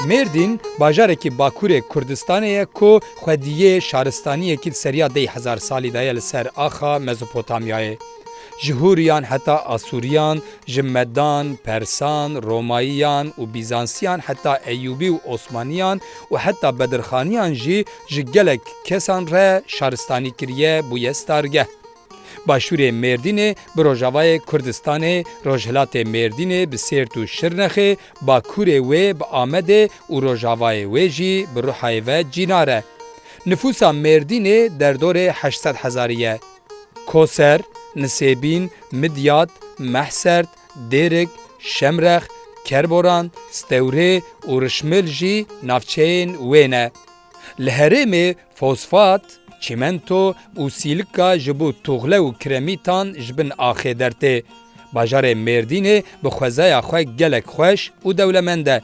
Mêrdîn bajarekî Bakurê Kurdistanê ye ku xwediyê şaristaniyekî seriya 1000 salî daye li ser axa Mezopotamyayê. Ji Hûriyan heta Asûriyan, ji Medan, Persan, Romayiyan û Bîzansiyan heta Eyyûbî û Osmaniyan û heta Bedirxaniyan jî ji gelek kesan re şaristanî kiriye bûye stargeh. Başûrê Mêrdînê bi Rojavayê Kurdistanê, Rojhilatê Mêrdînê bi Sêrt û Şirnexê, Bakurê wê bi Amedê û Rojavayê wê jî bi Rihayê ve cînar e. Nüfusa Mêrdînê derdorê 800,000 ye. Koser, Nisêbîn, Midyat, Mehsert, Dêrik, Şemrex, Kerboran, Stewrê û Rişmil jî navçeyên wê ne. Li Herêmê fosfat, çimento û sîlika ji bo tuxle û kremîtan ji bin axê dertê. Bajarê Mêrdînê bi xwezaya xwe gelek xweş û dewlemend e.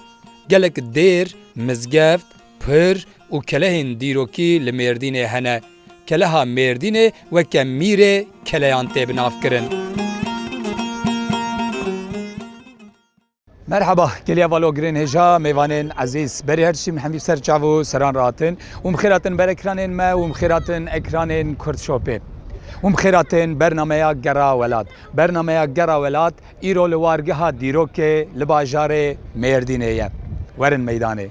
Gelek dêr, mizgeft, pir û kelehên dîrokî li Mêrdînê hene. Keleha Mêrdînê weke mîrê keleyan tê binavkirin. Merhaba, geliya valogirên hêja mêvanên ezîz. Berê her çîm hemî ser çav û seran rahatin. û mixêratin ber ekranên me û mixêratin ekranên Kurdşopê. û mixêratin bernameya Gera Welat. Bernameya Gera Welat îro li wargeha dîrokê li bajarê Mêrdînê ye. Werin meydanê.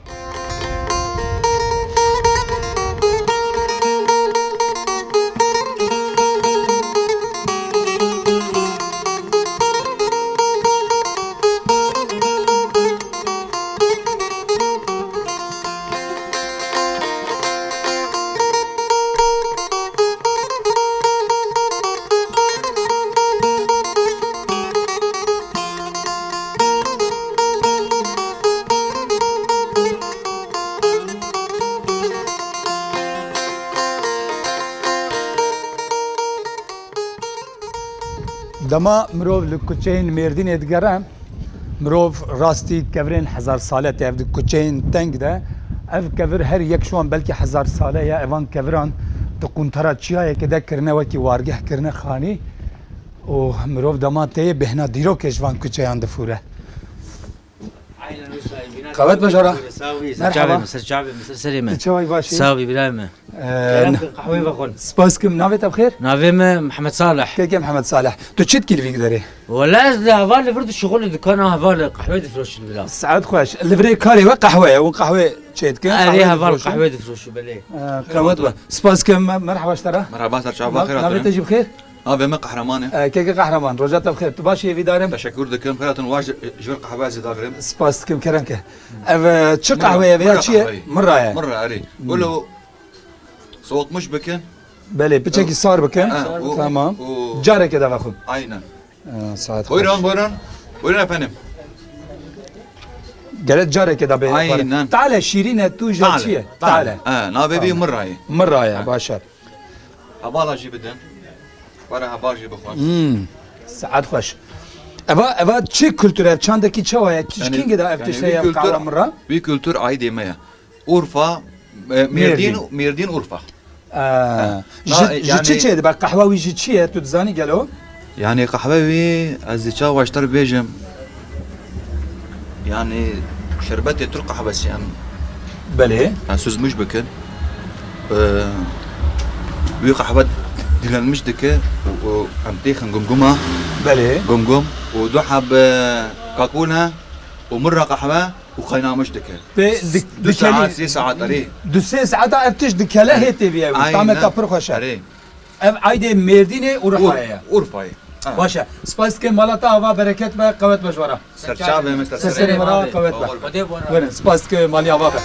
Dema mirov li kuçeyên Mêrdînê digere, mirov rastî kevirên 1000 sale te ev di kuçeyên teng de, ev kevir her yek şu an belkî 1000 sale ye, evan keviran di quntara çiyayekê de kirine wekî wargeh kirine xanî û mirov dema tê bêhna dîrokê ji van kuçeyan difûre. قوات بجرة مرحبا مسر شعبي مسر سليمة تشوي باشي صاوي بلايمة قهوة بخون سباسكم نافيت بخير نافيم محمد صالح كيف محمد صالح تشيت كيل فيك داري ولا هفال فرد الشغل دكان هفال قهوة دفروش البلاد سعد خوش اللي كاري وقهوة وقهوة تشيت كيف عليها هفال قهوة دفروش بلي قوات سباسكم مرحبا اشترى مرحبا سر شعب بخير نافيت تجي بخير بما قهرمانه كيك قهرمان رجعت بخير تباشي في دارم تشكر دكم خيراتن واج جور قهوه زي داغرم سباسكم كرنك تشق قهوه يا شيء مره اري قولوا صوت مش بكن بله بتشكي صار بكن تمام جاري كده باخذ عينا ساعات بويران efendim قالت جاري كده عينا تعال شيرين تو جاتشيه تعال نابي مره يا باشا ابالا جي بدن ولا هباجي بخون سعد خوش ava çi kültüre çandaki çavaya kişkin de eftişte ya kavramra bir kültür ay demeye Urfa Mêrdîn Urfa جي تشي بقى قهوه جي تشي تزاني قالوا يعني قهوه از تشا واشتر بيجم يعني شربت ترق قهوه يعني بله söz مش بكن وي قهوه dilenmiş dike و امتيخن قمقمه بله قمقم ودحب كاكونها ومره قهوه وقينامش دكه دو ساعات 3 ساعات اري دو 3 ساعات افتش دكله هيتي بيا طعمه كفر خوشا ev ayde Mêrdînê û Rihayê Urfa'yı başa spas ke malata ava bereket ve qavet bejwara serçabe mesela sesere mara qavet be spas ke mali ava be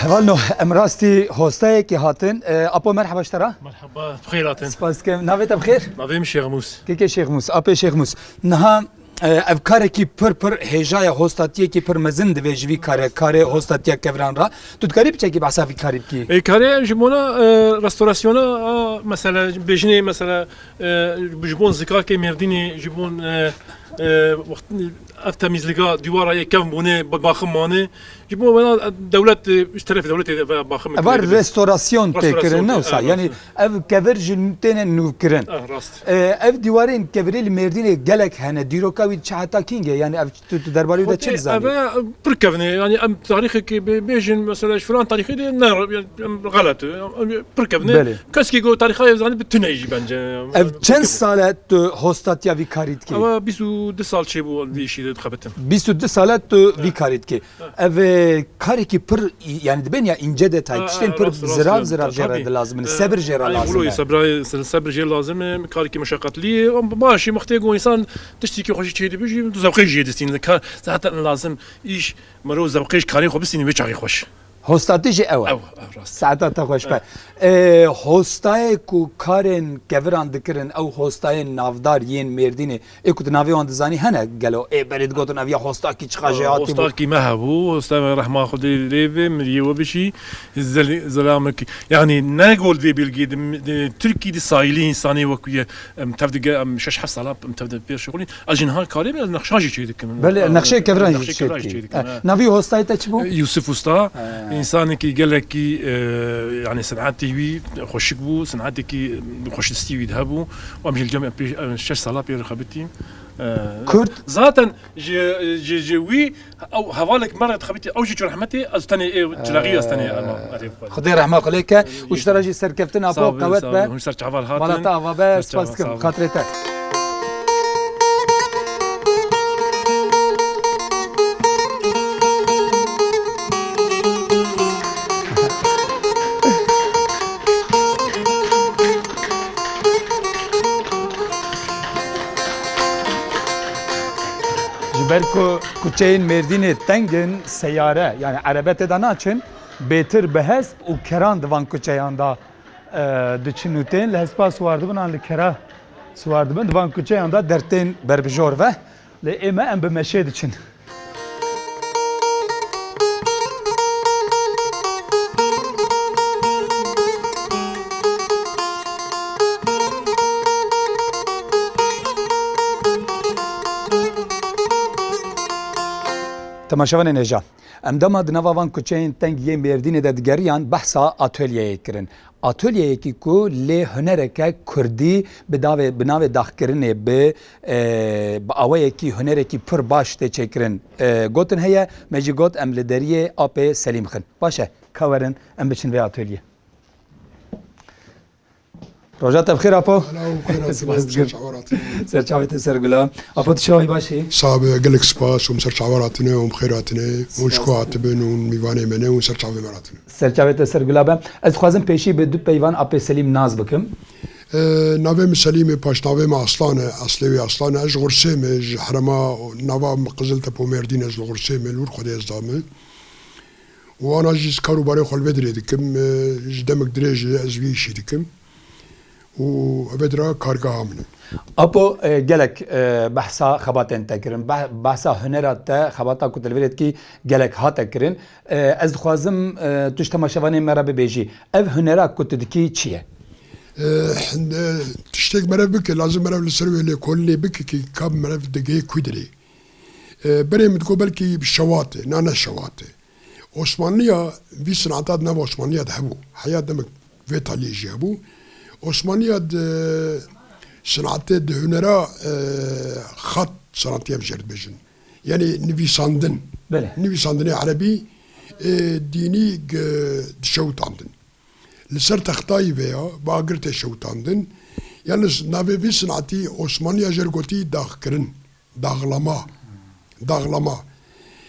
هوالنو امراستي هوستاي كي هاتن ابو مرحبا اشترى مرحبا بخير هاتن سباس كم نافيت بخير نافيم شيخ موس كيكي شيخ موس ابي شيخ موس نها ev kareki pır hejaya hostatiye ki pır mezin de vejvi kare hostatiye kevran ra tu dikarî biçekî behsa vî karî bikî Karê ji bona restorasyona mesela bejinê mesela ji bon zikakê Mêrdînê ji bon ev temîzlika dîwara yekev bûne baxim mane ji bo dewlet üst tarafê dewletê baxim ev restorasyon tê kirin ne wisa yani ev kevir ji têne nûkirin rast ev dîwarên kevirê li Mêrdînê gelek hene dîroka wî çi heta kînge yani ev tu derbarê wî de çi dizanî pir kevne yani em tarîxekê bêjin mesela ji filan tarîxê de ne galet pir kevne keskê got tarîxa ev zanî bi tune jî bence ev çend sale tu hostatiya vî karî dikî ama 22 sal çêbû vî işî de dixebitim 22 sale tu vî karî dikî ev karekî pir yani dibên ya ince detay tiştên pir zirav jêra de lazim sebir jêra lazim sabir jê lazim e karîkî meşaqqatlî başî mixtê got însan tiştekî xweşî çê dibêjî tu zevqê jê distîn zaten lazim îş merov zevqê ji karê xwe bistînî vê çaxî xweş Hostatî jî ew e ew rast saeta te xweş be hostayê ku karên keviran dikirin ew hostayên navdar yên Mêrdînê ê ku tu navê wan dizanî hene gelo ê berê digotin ev ya hostakî çiqa jê hatî hostakî me hebû hosta rehma xwedê lêvê miriyê we bişî zelamekî yani ne gol vê bilgî Tirkî di sahilî însanê wekû ye em tev dige em şeş heft sala em tev de pêr şixulîn ez jî niha karê me ez nexşa jî çê dikim belê nexşeyê keviran jî çê dikî navî hostayê te çi bû Yusuf Usta insanekî gelekî yani senatê wî xweşik bû senatekî xweşdistî wî dihebû em ji cem şeş sala pêr xebitî Kurd zaten ji wî ew hevalek me re dixebitî ew jî çi rehmetê ez tenê cilagî ez tenê Xwedê rehma xulêke û ji te re jî serkeftina po qewet be hûn ser çavar hatin mala te ava be spas dikim xatirê te ber ku kuçeyên Mêrdînê tengin seyare yani erebetê de naçin bêtir bihez û keran divan kuçeyan da diçin û tên li hespa swar dibin an li kera swar dibin divan kuçeyan da dertên berbijor ve li ême em bi meşê diçin Temaşevanên hêja em dema di nava van kuçeyên teng yên Mêrdînê de digeriyan behsa atölyeyê kirin. Atölyeyekî ku lê hunereke Kurdî bi navê daxkirinê bi awayekî hunerekî pir baş tê çêkirin gotin heye me jî got em li deriyê apê Selîm xin. Baş e kawerin em biçin vê atölyê. Roja te bixêr apo serçavê te ser gulam apo tu çavî başî صعب gelek spas û serçavar hatine û bixêr hatine û ji ku hatibin û mîvanê me ne û serçavê me hatine serçavê te ser gulabe ez dixwazim pêşî bi du peyvan apê Selîm naz bikim navê me Selîmê paşnavê me Aslan e eslê wê Aslan e ez ji Xursê me ji herema nava Qiziltepe û Mêrdîn ez li Xursê me li wir Xwedê ez dame û ana jî kar û barê xwe li vê dirê dikim ji demek dirê jî ez vî îşî dikim û evê dira kargeha min e Apo gelek behsa xebatên te kirin behsa hunera te xebata ku televîrêtkî gelek hate kirin ez dixwazim tu ji temaşevanê me re bibêjî ev hunera ku tu dikî çi ye tiştek merev bike lazım merev li ser wê lêkolînê bike ki kab merev digihê kû dirê berê min digot belkî şewatê nane şewatê Osmanliya vî sinata nav Osmanliya de hebû heya demek vê taliyê jî hebû Osmanliya sanatê di hunera xat sanatiye bijêr dibêjin yani nivîsandin nivîsandinê erebî dînî dişewitandin li ser textayî veya bagir tê şewitandin yalnız navê vî sanatî Osmanliya jêr gotî daxkirin daxlama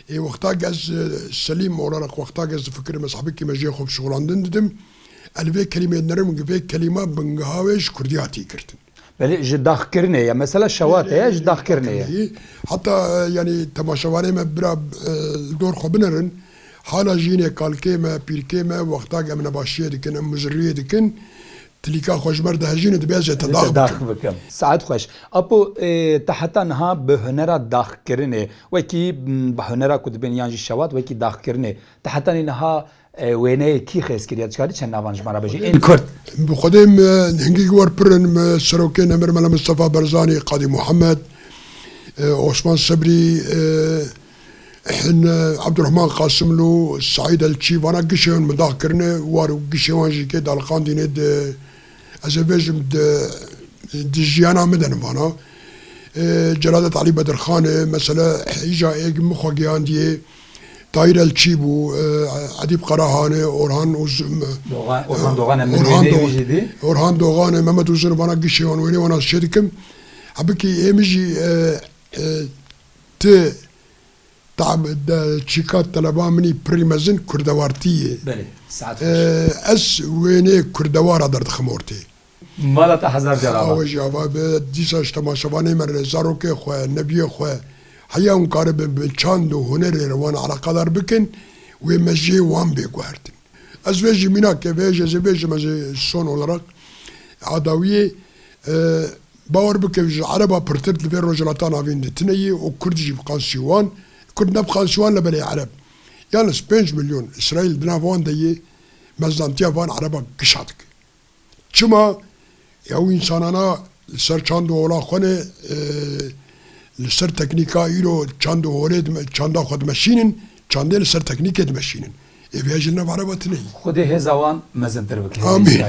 wexta gez Selîm olarak wexta gez difikirim hesabekî me jê xwe bişixulandin didim el vê kelimeyên nerim vê kelîma bingiha wê ji Kurdî hatî kirdin belê ji daxkirinê ye mesela şewat heye ji daxkirinê ye heta yani temaşevanê me bira dor xwe binerin hala jînê kalkê me pîrkê me wexta em nebaşiyê dikin em miziriyê dikin تلیکا خوشمر ده هجینه دبیازه تداغ داخ بکم ساعت خوش اپو تحت انها به هنر داخ کرنه وکی به هنر کد بین یانجی شوات وکی داخ کرنه تحت انها وینه کی خیس کریات چکاری چند نوانج مرا بجی این کرد بخدیم هنگی گوار پرن سروکه نمر ملا مصطفى برزانی قاضی محمد عثمان صبری حن عبد الرحمن قاسم لو سعيد الشي وانا قشيون مداخ كرنه وارو قشيون جي كده القان دينه ازبيجم دجيانا مدن وانا جلالة علي بدر خان مثلا اجا ايج مخوغيان دي طاير الشيبو عديب قراهانه اورهان دوغان محمد وزن وانا قشيون ويني وانا شركم حبكي ايمجي ت تعب چیکات طلبا منی پریمزن کردوارتیه بله ساعت اس وینه کردوارا درد خمورتی مالا تا هزار جرابه آوه جواب دیساش تماشوانه من زاروک خواه نبی خواه حیا اون کار به چاند و هنر روان علاقه دار بکن و مجی وان بگوهردن از ویجی مینا که ویجی مجی son olarak عداویه باور بکن عربا پرتبت لفیر رجلاتان آوین تنیه و کردجی بقان سیوان كنا نبقى شوان لبني عرب يعني 5 مليون اسرائيل دنافون دي مزدانتيا فان عربا قشاتك چما يو انسانانا لسر چاندو اولا خونه لسر تكنيكا ايرو چاندو هوريد چاندا خود مشينن چانده لسر تكنيكا دمشينن ايفياجلنا بعربا تني خود هزوان مزنتر بك آمين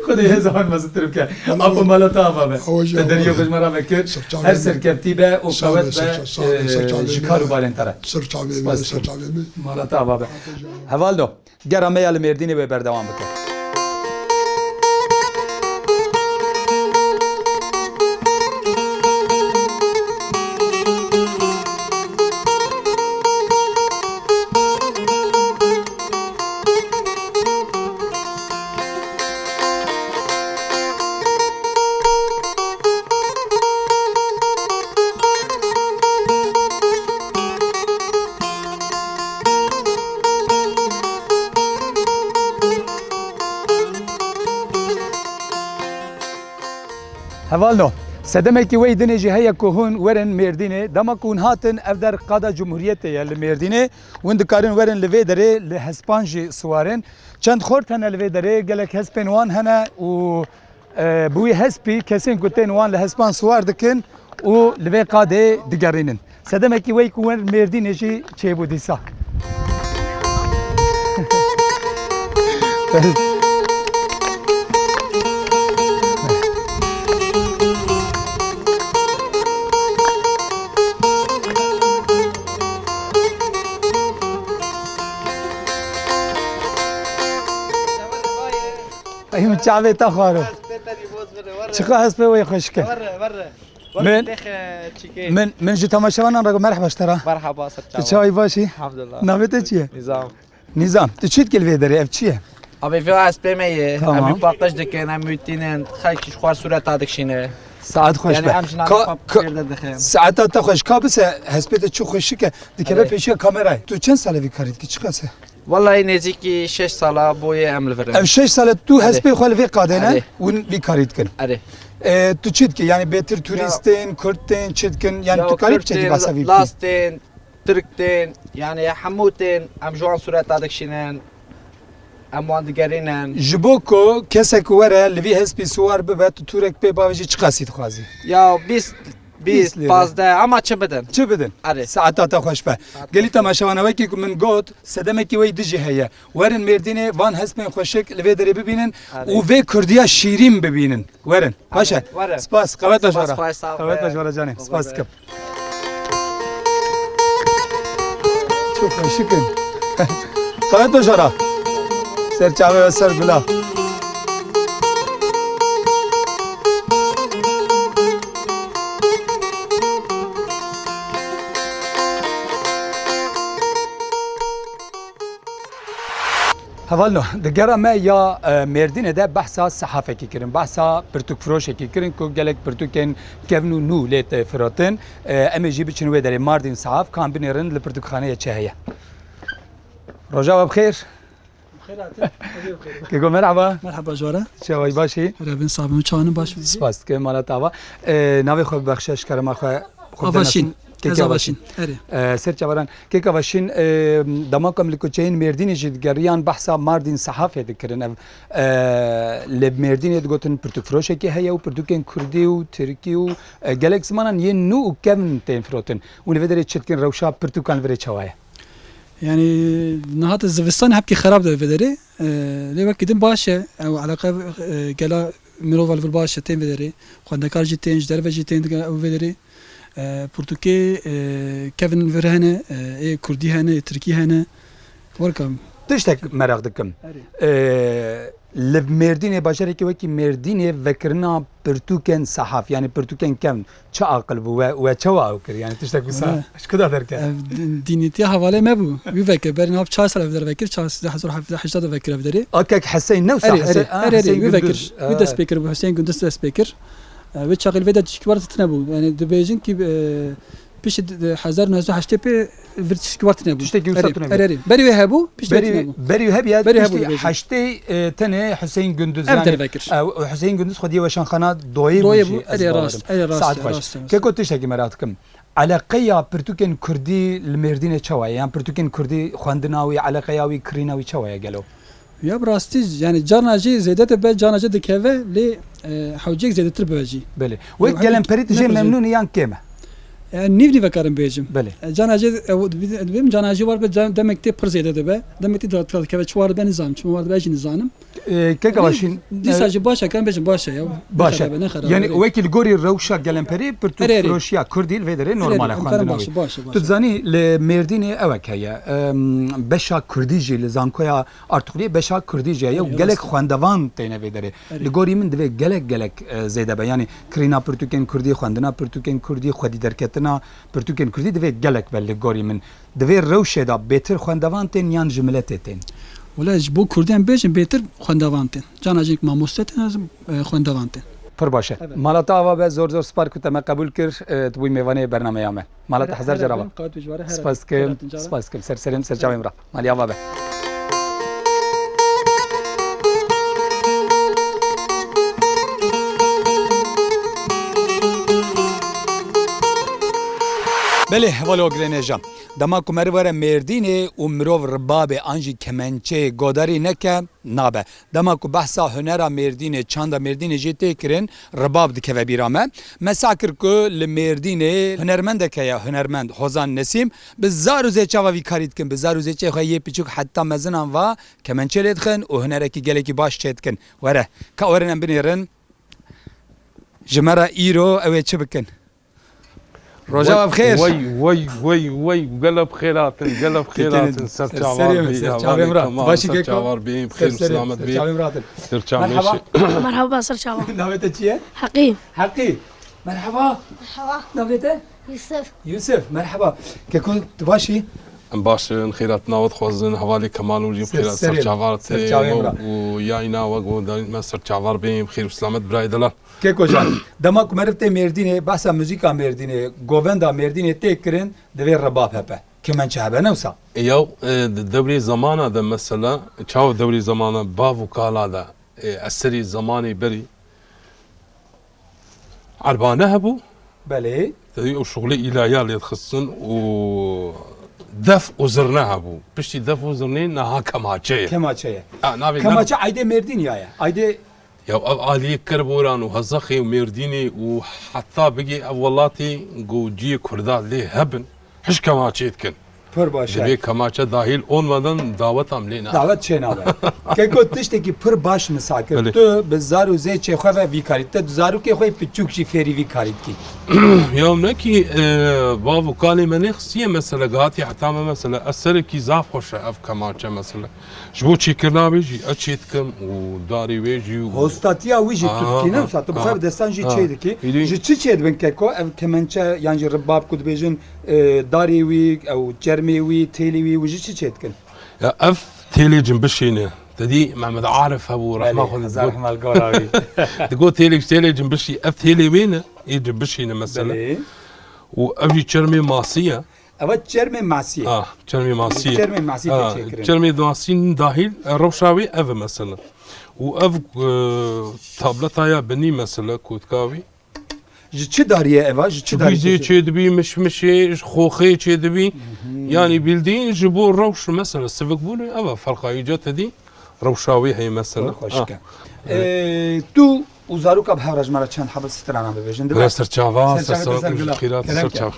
خود هزوان مزنتر بك ابو مالتا بابا دريو خجمرا بكر هر سركبتي به او قوت به شکارو بالنتره سرچاوي مالتا بابا حوالدو گرامه ال مردینه به بردوام بکن حوالنو سدمکی وی دنیجی هیا کوهن ورن مردینه دما کون هاتن افدر قادا جمهوریت یا مردینه وند کارن ورن لوی دره لهسپانج سوارن چند خورت هنه لوی دره گلک هسپن وان هنه و بوی هسپی کسین کتن وان لهسپان سوار دکن و لوی قاده دگرینن سدمکی وی کون مردینه جی چه بودیسا ايوه تعبي تاخروا شكرا حسبي ويا خشكه من جي تماشانا رقم مرحبا اشترى مرحبا تشاي باشي الحمد لله نامته چیه نظام تشيت كل فيدري اف چیه ابي في اس بي مي تمام. ابي باقش دكن ام ميتين خلك خوار صورت هذاك شينه ساعت خوش يعني امشي نعرف ساعت تا خوش كابس حسبت چو خوشكه دكبه پیش کامرای تو چند سال وی کارید کی چقسه والله نزيكي 6 سالا بويا ام الفرن اف 6 سال تو حسبي خال وی قادنه ون وی کارید کن اري تو چیت کی یعنی بهتر توریستین کردتین چیت کن یعنی تو کارید چه بس وی لاستين تركتين يعني حموتين ام جوان صورت هذاك شينن ام وان دگرینن جبوکو کسک وره لوی حسبي سوار به تو تورک به باوجی چقاسید خوازی يا 20 15 اما چه بدن چه بدن اره ساعتا تا خوش به گلی تماشاوانه کی من گوت صدمه کی وی دجی هيا ورن مردینه وان حسبن خوشک لوی دری ببینن و وی کردیا شیرین ببینن ورن باشه سپاس قوت باشورا قوت باشورا جانم سپاس کم چو خوشکن قوت باشورا سر چاوه و سر گلا حوالو دگرا ما یا مردینه ده بحثا صحافه کی کرن بحثا پرتوک فروش کی کرن کو گلک پرتوکن کونو نو لیت فراتن ام جی بچن و در ماردین صحاف کام بنرن لپرتوک خانه چه هيا رجاء بخير كيكو مرحبا مرحبا جواره شوي باشي رابين صابون چانه باش سپاس که مالا تاوا ناوی خو بخشش کرما خو آواشین از آواشین اره سر چواران که کاوشین دماکم لکوچین مردین جد گریان بحثا ماردین صحافه دکرن لب مردین دگوتن پرتوفروشه که هیا و پرتوکن کردی و ترکی و گلک زمانان یه نو کم تین فروتن و نفدری چتکن روشا پرتوکان وری چوایه يعني نهات الزفستان هبكي خراب ده فدري لي وكدن باشه او علاقه قلا ميروفال في الباشه تين فدري خندكار جيتين جدرفه جيتين او فدري برتوكي كيفن فرهنه كردي هنه تركي هنه وركم تشتك مراغ دكم لب مردین باشری که وکی مردین وکرنا پرتوکن صحاف یعنی پرتوکن کم چه عقل بو و چه واو کر یعنی تشتك بسا اش كده درك دينيتي حواله ما بو ويفكر برنا ب 4 سال بدر فكر 4 فكر بدري اوكي حسين نو صح حسين ويفكر ودا سبيكر بو حسين قندس سبيكر وتشغل فيدا تشكبر تتنبو يعني دبيجن كي بيش حزار نازو حشتي بي فيرتش كوارت نبو تشتكي وصلت اري بري هبو بيش بري هبي حشتي تنه حسين قندوز يعني حسين قندوز خدي وشان قناه دويب اري راس كيكو تشتكي مراتكم على قيا برتوكن كردي المردين تشواي يعني برتوكن كردي خواندناوي على قياوي كريناوي تشواي قالوا يا براستي يعني جاناجي زيدت به جاناجي دكيفه لي حوجيك زيدت بهجي بله وقالن بريت جي ممنون يان كيما نيفني فكرم بيجم بله جاناجي بيم جاناجي var be demekte pırzede de be demekte de keve çuvar ben nizam çuvar var be nizanım كيكا واشين ديساجي باشا كان بيجم باشا يا باشا يعني وكيل غوري روشا قالن بري برتو روشيا كردي الفيدري نورمال خواندناوي تزاني لمردين اوك هيا بشا كرديجي لزانكويا ارتقلي بشا كرديجي يا قالك خواندوان تينا فيدري لغوري من دبي قالك زيدا به يعني كرينا برتوكن كردي خواندنا برتوكن كردي خدي دركتنا برتوكن كردي دبي قالك بل لغوري من دبي روشه دا بيتر خواندوان تين يان جملتين ولا جبو كرديان بيجن بيتر خواندوانتن جاناجيك ماموستن لازم خواندوانتن پر باشه مالات آوا به زور سپار که تم قبول کر توی میوانه برنامه یامه مالات حضر جرابا سپاس کم سر جاویم را مالی آوا به بله ولو گرنجام دما کمر وره مردینه و مروف رباب انجی کمنچه گوداری نکه نابه دما کو بحثا هنرا مردینه چاند مردینه جته کرن رباب دکه و بیرامه مساکر کو لمردینه هنرمند که یا هنرمند حوزان نسیم بزارو زچاوا وی کارید کن بزارو زچه خیه پیچوک حتی مزنان و کمنچه لدخن و هنرکی گلکی باش چید کن وره که ورنم بنیرن جمرا ایرو اوه چه بکن رجاء بخير وي قلب خيرات سرچاوي مرات باشي كيكو بخير سلامت بي مرحبا مرحبا سرچاوا نوبته چيه حقي مرحبا نوبته يوسف مرحبا كيكو باشي باش خيرات ناوض خوزن حوالي كمال وجيب خيرات سرچاوار وياينا وقو ما سرچاوار بي بخير سلامت برايدلا كيكو جان دماك مرتي مردينه بحثا موسيقى مردينه غوفندا مردينه تكرن دبي رباب هبه كمان شهبه نوسا يو دوري زمانه ده مثلا چاو دوري زمانه باو كالا ده اسري زماني بري عربانه هبو بله تدي شغلي الهيا اللي تخصن و دف وزرناها بو بشتي دف وزرنين نها كماچه كماچه عيده مردين يا عيده يا علي كربوران وهزخي ومرديني وحتى بقي اولاتي جوجي كردا لي هبن حش كماچيتكن پر باشه دبي كماچه داخل olmadan davet amlena davet çenabe keko tişteki پر باش مساکر تو بزارو زي چخه و ویکاریت زارو که خوی پچوک جی فری ویکاریت کی يوم نكي بابو قالي مني خصيه مثلا قاتي حتى مثلا اثر كي زاف خوش اف كماچه مثلا جبو چيكرنا بيجي اچيتكم وداري ويجي هوستاتيا ويجي تركينا وسات بخير دستان جي چيدكي جي چي چيد بن كeko ev kemençe yani رباب كود بيجن داري وي او جرمي وي تيلي وي وجي چي چيدكن يا اف تيلي جنبشينه تدي محمد عارف ابو رحمه الله القوراوي تقول تيلي جنبشي اف تيلي وين يجنبشينه مثلا وابجي تشرمي ماسيه Evet çerme masiye. Çermi masiye. Çerme masiye teşekkür Çermi masiye dahil revşavi ev mesela. O ev tabletaya beni mesela kutkavi. Çi dariye eva, çi dariye. Bizi çedbi, mişmişe, xoxi çedbi. Yani bildiğin bu revş mesela sıvık bunu eva farka icat edi. Revşavi hey mesela. Hoşka. Tu uzaruka bhavrajmara çand habas strana bebejin. Biraz serçava, serçava, kirat serçava.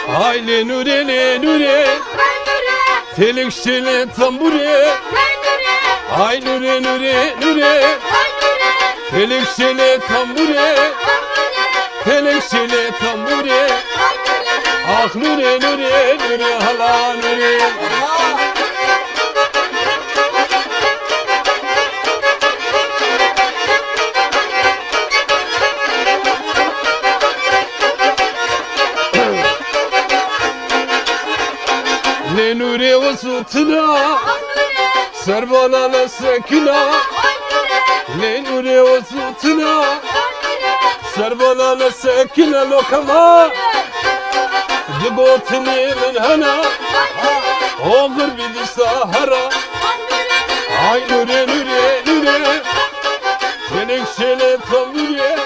Hayli nure le nure, felek şele tambure. Ay nure nure nure, felek şele tambure. Felek şele tambure. Ah nure nure nure hala nure. Le nure vasutna, serbana le sekina. Le nure vasutna, serbana le sekina lokama. Dibotni min hana, olur bir sahara. Ay nure nure nure, felek şele tambure.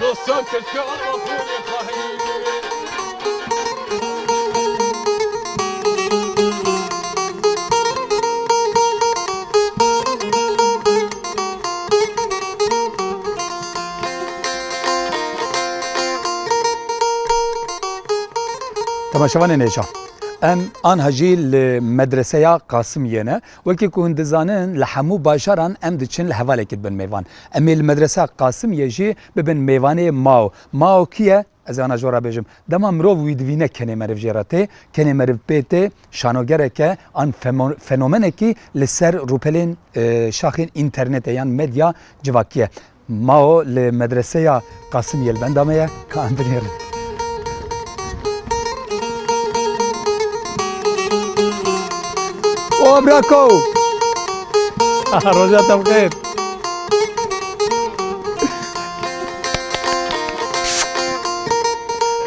Dostan keşke Allah'ını kahir. تماشاوان نیچا ام آن هجی مدرسه قاسمیه نه وکی که هندزانن لحمو باشران ام دچن لحواله کد بن میوان امیل مدرسه قاسمیه جی ببن میوانه ماو کیه از آن جورا بجم دما مرو ویدوینه کنه مرف جراته کنه مرف بیته شانوگره که آن فنومنه کی لسر روپلین شاخین اینترنت یان مدیا جواکیه ماو لمدرسه قاسمیه البندامه که اندنیر او براکو روزاتم خیر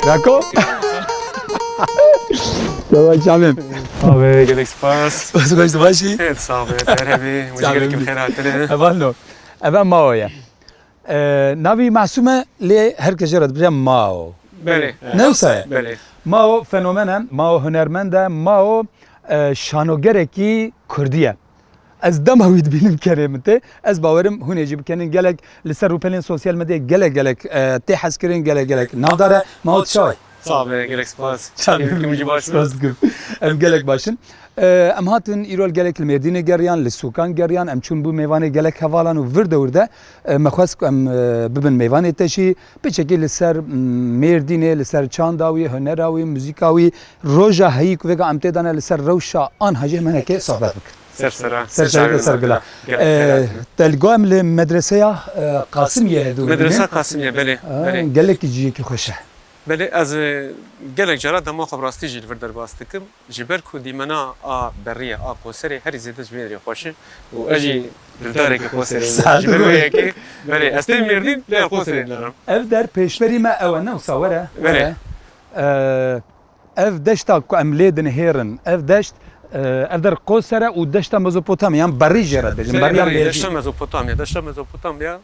براکو تمام شامم abi gelek spas بس باش باشی evet sağ ol merhaba mujgerek bخيرات افالو افا ماو يا نبي معصومه ل herkes جرد بجم ماو بله نوسه بله ماو فنومنم ماو هنرمنده ماو شانوگرکی کردیه از دم هوید بینم کریمته از باورم هنیجی بکنن گلک لسر روپلین سوسیال مدیا گلک تی حس کرین گلک ناداره ماوت شای sağ ol gelek spas kimci başsın ام گلک باشن ام هاتن ایرول گلک المردینه گریان لسوکان گریان ام چون بو میوانه گلک حوالان و ورده مخواست ام ببن میوانه تشی بچکی لسر مردینه لسر چانداوی هنراوی موزیکاوی روجا هایی که ام تدانه لسر روشا آن هجه منه که صحبت بک سر گلا تلقام لمدرسه قاسمیه مدرسه قاسمیه بله گلک جیه که خوشه بله از gelek jara dema xabrastî jî li vir derbas dikim ji ber ku dîmena a beriye a koserê herî zêde ji wê re xweş e û ez jî dildarekî koserê ji ber wê yekê berê ez tê mêrdîn lê koserê dilerim ev der pêşverî me ew e newsa were berê ev deşta ku em lê dinhêrin ev deşt ev der kosere û deşta Mezopotamya yan berî jê re dibêjin beriyan lê deşta Mezopotamya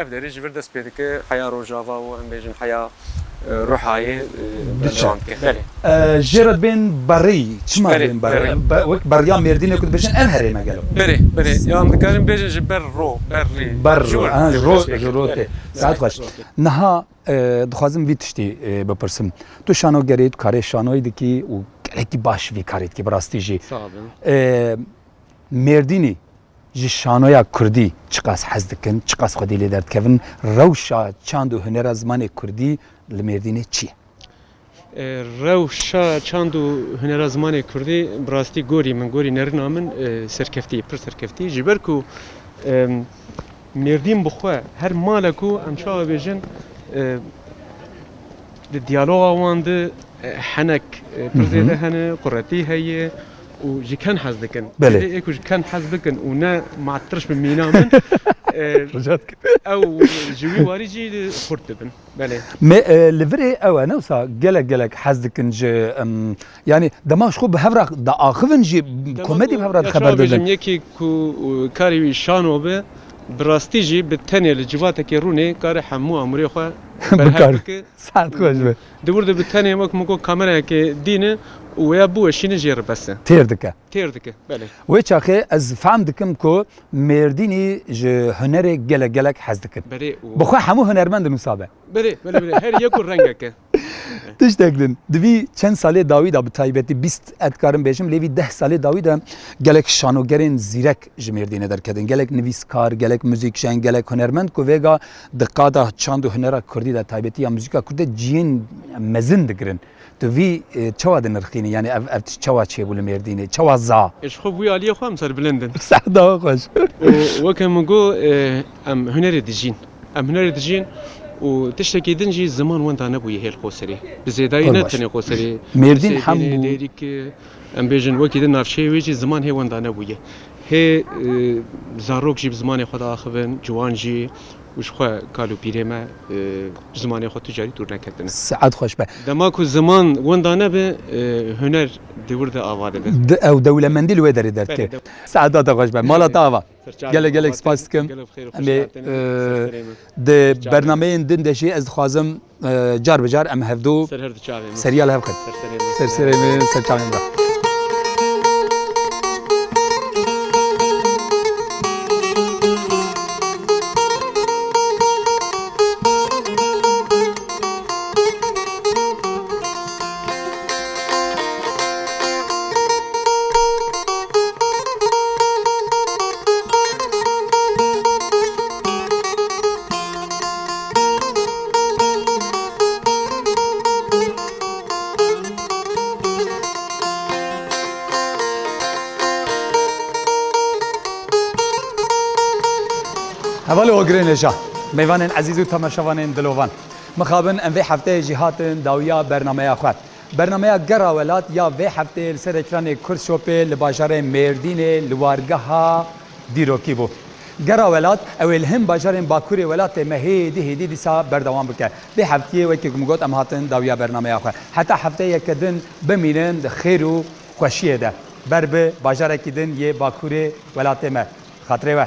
ev derê ji vir dest pê dike heya rojava û em bêjin heya روحایی دچان که بله جرد بین بری چما بین بری وقت بریا مردینه کد بچن ام هری مگلو بله یا هم دکاریم بیش جبر رو رو ساعت خوش نها دخوازم وی تشتی بپرسم تو شانو گرید کاری شانوی دکی و گلکی باش وی کارید که براستی جی مردینی جی شانویا کردی چقاس حز دکن چقاس خودی لی درد کفن روشا چاند و هنر زمان کردی لمردینه چیه؟ روشا چاند و هنر زمان کردی براستی گوری من گوری نرنا من سرکفتی پر سرکفتی جبر کو مردین بخوا هر مالکو امشا بیجن دیالوگ واند حنك برزيده هنا قرتي هي وجي كان حظ دكن بله ايكو كان حظ دكن ونا ما عطرش من مينا من رجعتك او جوي واريجي خرطبن بله لفري او نوسا جلك حزدك نج يعني دماغ خو بهفرا دا اخفن جي كوميدي بهفرا خبر دادن يكي كو كاري شانو به براستيجي بالتانية الجواتك يروني كاري حمو امري خو بكار ساعت خوش به دورد بالتانية مكو كاميرا كي دينه ويا بو شي نجير بس تيردك بله ويتشاخي از فهم دكم كو مرديني ج هنر جلك حزدك بله بخو حمو هنرمند نصابه بله هر يكو رنگك تشتاقدن دبي چند ساله داوود اب تایبتی 20 ادکارم بهشم لیوی 10 ساله داوود گلک شانوگرین زیرک جمیردینه درکدن گلک نویسکار گلک موزیکشن گلک هنرمند کو ویگا دقادا چاند هنر کردی د تایبتی یا موزیکا کرد جین مزن دگرن تو وی چوا دنرخینی یعنی اف چوا چه بول مردینه چوا زا ايش خو ويا علي خو مسر بلندن سعدا خوش وكم جو ام هنر دجين وتشتكي دنجي زمان وانت انا ابوي هي القوسري بزيداينا تاني قوسري مردين حمو ديريك ام بيجن وكي دنا في شيء ويجي زمان هي وانت انا ابوي هي زاروك جيب زمان خدا اخفن جوان جي وش خو قالوا بيرما زمان خو تجاري تور نكدنا سعد خوش به دماكو زمان وانت انا به هنر دورد اواده او دوله منديل ودر درت سعادت خوش به مالا تاوا گلک سپاس کم امی د برنامه دن دشی از خوازم جار بجار ام هفدو سریال هفقد سرسرمه سرچاویم را هوالو اوگرینجا میوانن عزیز و تماشاوانن دلوان مخابن ام وی هفته جهاتن داویا برنامه خود برنامه گرا ولات یا وی هفته سر اکران کرشوپ لباجار مردین لوارگاه دیروکی بو گرا ولات اول هم باجار باکوری ولات مهدی هدی دیسا بردوام بکه وی هفته و کی گمگوت ام هاتن داویا برنامه خود حتی هفته یکدن بمینن خیر و خوشیه ده برب باجار کیدن یه باکوری ولات ما خاطره